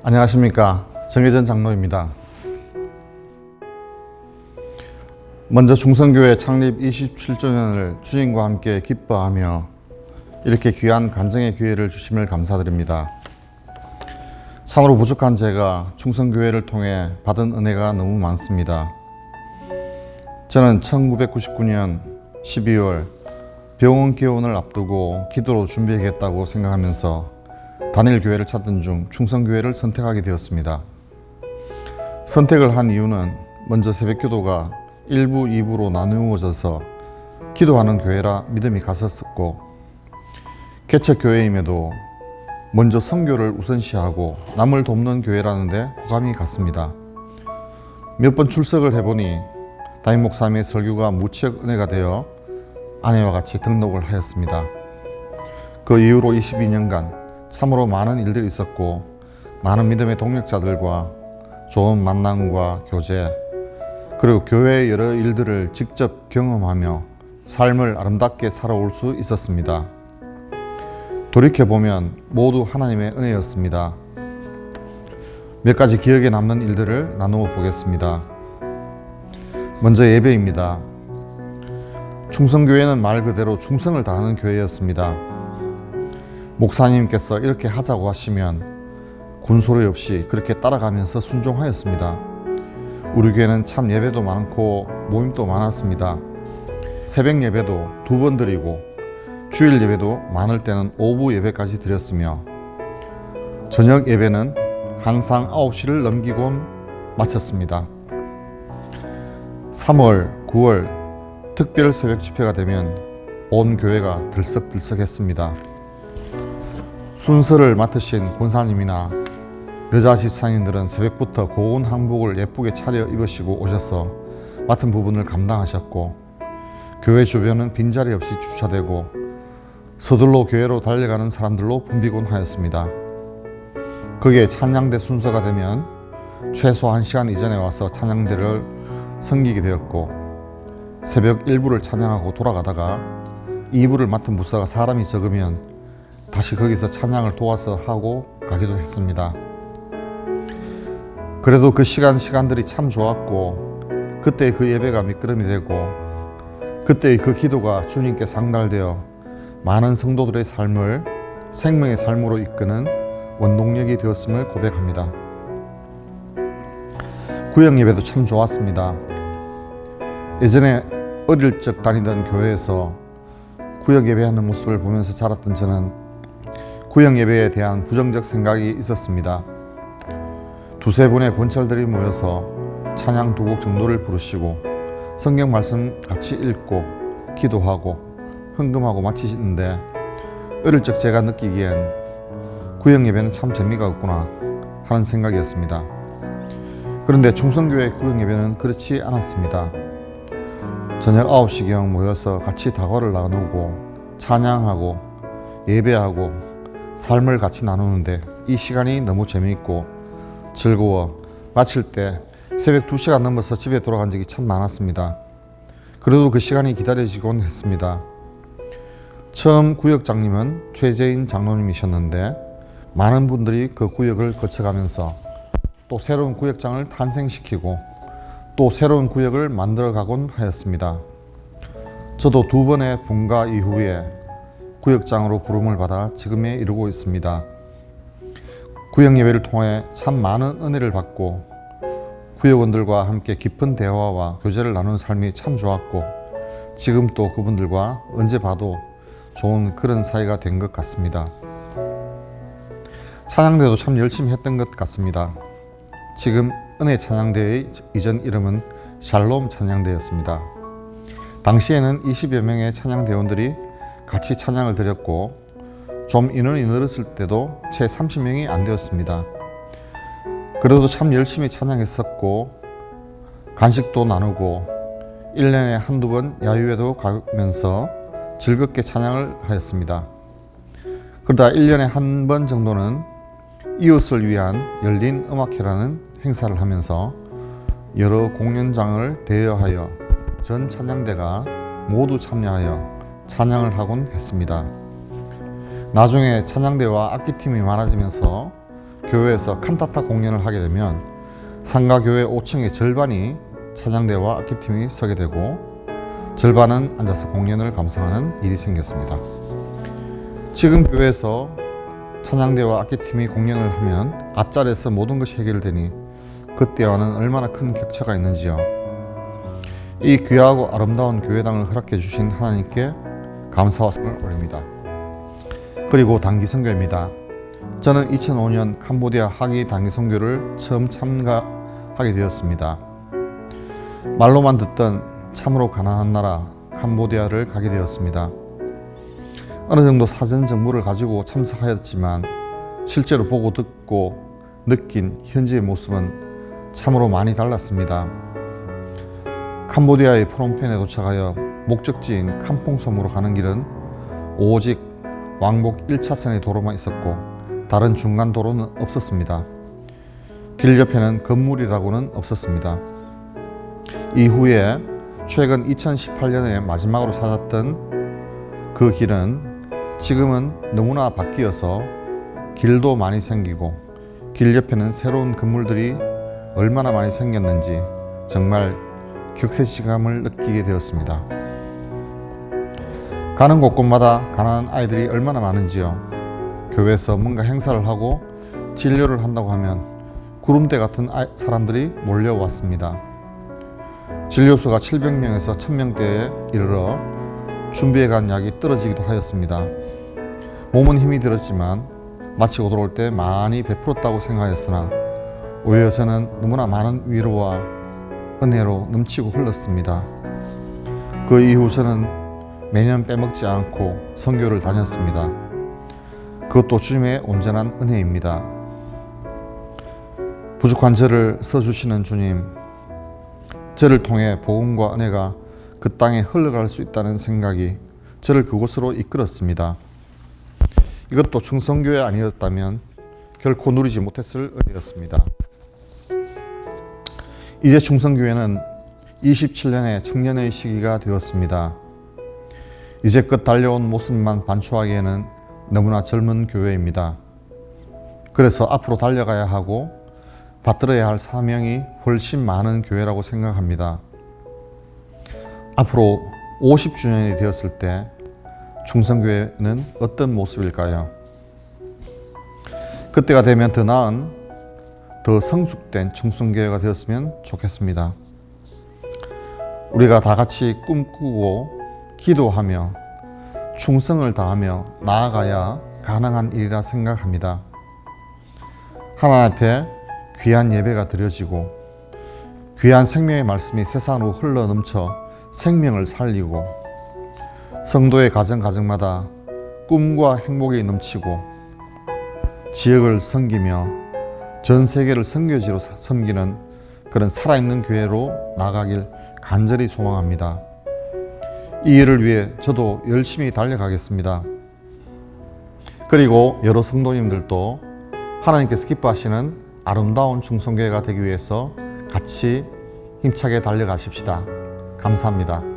안녕하십니까, 정혜전 장로입니다. 먼저 중성교회 창립 27주년을 주님과 함께 기뻐하며 이렇게 귀한 간증의 기회를 주심을 감사드립니다. 참으로 부족한 제가 중성교회를 통해 받은 은혜가 너무 많습니다. 저는 1999년 12월 병원 개원을 앞두고 기도로 준비하겠다고 생각하면서 단일 교회를 찾던 중 충성교회를 선택하게 되었습니다. 선택을 한 이유는 먼저 새벽기도가 1부, 2부로 나누어져서 기도하는 교회라 믿음이 갔었고, 개척교회임에도 먼저 선교를 우선시하고 남을 돕는 교회라는 데 호감이 갔습니다. 몇 번 출석을 해보니 담임 목사님의 설교가 무척 은혜가 되어 아내와 같이 등록을 하였습니다. 그 이후로 22년간 참으로 많은 일들이 있었고, 많은 믿음의 동력자들과 좋은 만남과 교제, 그리고 교회의 여러 일들을 직접 경험하며 삶을 아름답게 살아올 수 있었습니다. 돌이켜보면 모두 하나님의 은혜였습니다. 몇 가지 기억에 남는 일들을 나누어 보겠습니다. 먼저 예배입니다. 충성교회는 말 그대로 충성을 다하는 교회였습니다. 목사님께서 이렇게 하자고 하시면 군소리 없이 그렇게 따라가면서 순종하였습니다. 우리 교회는 참 예배도 많고 모임도 많았습니다. 새벽 예배도 2번 드리고 주일 예배도 많을 때는 오후 예배까지 드렸으며, 저녁 예배는 항상 9시를 넘기곤 마쳤습니다. 3월, 9월 특별 새벽 집회가 되면 온 교회가 들썩들썩했습니다. 순서를 맡으신 권사님이나 여자 집사님들은 새벽부터 고운 한복을 예쁘게 차려 입으시고 오셔서 맡은 부분을 감당하셨고, 교회 주변은 빈자리 없이 주차되고 서둘러 교회로 달려가는 사람들로 붐비곤 하였습니다. 거기에 찬양대 순서가 되면 최소 1시간 이전에 와서 찬양대를 섬기게 되었고, 새벽 1부를 찬양하고 돌아가다가 2부를 맡은 목사가 사람이 적으면 다시 거기서 찬양을 도와서 하고 가기도 했습니다. 그래도 그 시간들이 참 좋았고, 그때의 그 예배가 미끄럼이 되고, 그때의 그 기도가 주님께 상달되어 많은 성도들의 삶을 생명의 삶으로 이끄는 원동력이 되었음을 고백합니다. 구역 예배도 참 좋았습니다. 예전에 어릴 적 다니던 교회에서 구역 예배하는 모습을 보면서 자랐던 저는 구역 예배에 대한 부정적 생각이 있었습니다. 2-3분의 권철들이 모여서 찬양 2곡 정도를 부르시고 성경 말씀 같이 읽고 기도하고 헌금하고 마치시는데, 어릴 적 제가 느끼기엔 구역 예배는 참 재미가 없구나 하는 생각이었습니다. 그런데 충성교회 구역 예배는 그렇지 않았습니다. 저녁 9시경 모여서 같이 다과를 나누고 찬양하고 예배하고 삶을 같이 나누는데 이 시간이 너무 재미있고 즐거워 마칠 때 새벽 2시가 넘어서 집에 돌아간 적이 참 많았습니다. 그래도 그 시간이 기다려지곤 했습니다. 처음 구역장님은 최재인 장로님이셨는데, 많은 분들이 그 구역을 거쳐가면서 또 새로운 구역장을 탄생시키고 또 새로운 구역을 만들어가곤 하였습니다. 저도 2번의 분가 이후에 구역장으로 부름을 받아 지금에 이르고 있습니다. 구역 예배를 통해 참 많은 은혜를 받고 구역원들과 함께 깊은 대화와 교제를 나누는 삶이 참 좋았고, 지금 또 그분들과 언제 봐도 좋은 그런 사이가 된 것 같습니다. 찬양대도 참 열심히 했던 것 같습니다. 지금 은혜 찬양대의 이전 이름은 샬롬 찬양대였습니다. 당시에는 20여 명의 찬양대원들이 같이 찬양을 드렸고, 좀 인원이 늘었을 때도 채 30명이 안 되었습니다. 그래도 참 열심히 찬양했었고, 간식도 나누고 1년에 1-2번 야유회도 가면서 즐겁게 찬양을 하였습니다. 그러다 1년에 1번 정도는 이웃을 위한 열린 음악회라는 행사를 하면서 여러 공연장을 대여하여 전 찬양대가 모두 참여하여 찬양을 하곤 했습니다. 나중에 찬양대와 악기팀이 많아지면서 교회에서 칸타타 공연을 하게 되면 상가 교회 5층의 절반이 찬양대와 악기팀이 서게 되고 절반은 앉아서 공연을 감상하는 일이 생겼습니다. 지금 교회에서 찬양대와 악기팀이 공연을 하면 앞자리에서 모든 것이 해결되니 그때와는 얼마나 큰 격차가 있는지요. 이 귀하고 아름다운 교회당을 허락해 주신 하나님께 감사와 성을 올립니다. 그리고 단기 선교입니다. 저는 2005년 캄보디아 하기 단기 선교를 처음 참가하게 되었습니다. 말로만 듣던 참으로 가난한 나라 캄보디아를 가게 되었습니다. 어느 정도 사전 정보를 가지고 참석하였지만 실제로 보고 듣고 느낀 현지의 모습은 참으로 많이 달랐습니다. 캄보디아의 프놈펜에 도착하여 목적지인 캄퐁섬으로 가는 길은 오직 왕복 1차선의 도로만 있었고 다른 중간 도로는 없었습니다. 길 옆에는 건물이라고는 없었습니다. 이후에 최근 2018년에 마지막으로 찾았던 그 길은 지금은 너무나 바뀌어서 길도 많이 생기고 길 옆에는 새로운 건물들이 얼마나 많이 생겼는지 정말 격세지감을 느끼게 되었습니다. 가는 곳곳마다 가난한 아이들이 얼마나 많은지요. 교회에서 뭔가 행사를 하고 진료를 한다고 하면 구름대 같은 사람들이 몰려왔습니다. 진료수가 700명에서 1000명대에 이르러 준비해간 약이 떨어지기도 하였습니다. 몸은 힘이 들었지만 마치고 돌아올 때 많이 베풀었다고 생각하였으나 오히려 저는 너무나 많은 위로와 은혜로 넘치고 흘렀습니다. 그 이후 저는 매년 빼먹지 않고 선교를 다녔습니다. 그것도 주님의 온전한 은혜입니다. 부족한 저를 써주시는 주님, 저를 통해 복음과 은혜가 그 땅에 흘러갈 수 있다는 생각이 저를 그곳으로 이끌었습니다. 이것도 충성교회 아니었다면 결코 누리지 못했을 은혜였습니다. 이제 충성교회는 27년의 청년의 시기가 되었습니다. 이제껏 달려온 모습만 반추하기에는 너무나 젊은 교회입니다. 그래서 앞으로 달려가야 하고 받들어야 할 사명이 훨씬 많은 교회라고 생각합니다. 앞으로 50주년이 되었을 때 충성교회는 어떤 모습일까요? 그때가 되면 더 나은, 더 성숙된 충성교회가 되었으면 좋겠습니다. 우리가 다 같이 꿈꾸고 기도하며 충성을 다하며 나아가야 가능한 일이라 생각합니다. 하나님 앞에 귀한 예배가 드려지고 귀한 생명의 말씀이 세상으로 흘러넘쳐 생명을 살리고 성도의 가정마다 꿈과 행복이 넘치고 지역을 섬기며 전 세계를 선교지로 섬기는 그런 살아있는 교회로 나가길 간절히 소망합니다. 이 일을 위해 저도 열심히 달려가겠습니다. 그리고 여러 성도님들도 하나님께서 기뻐하시는 아름다운 충성교회가 되기 위해서 같이 힘차게 달려가십시다. 감사합니다.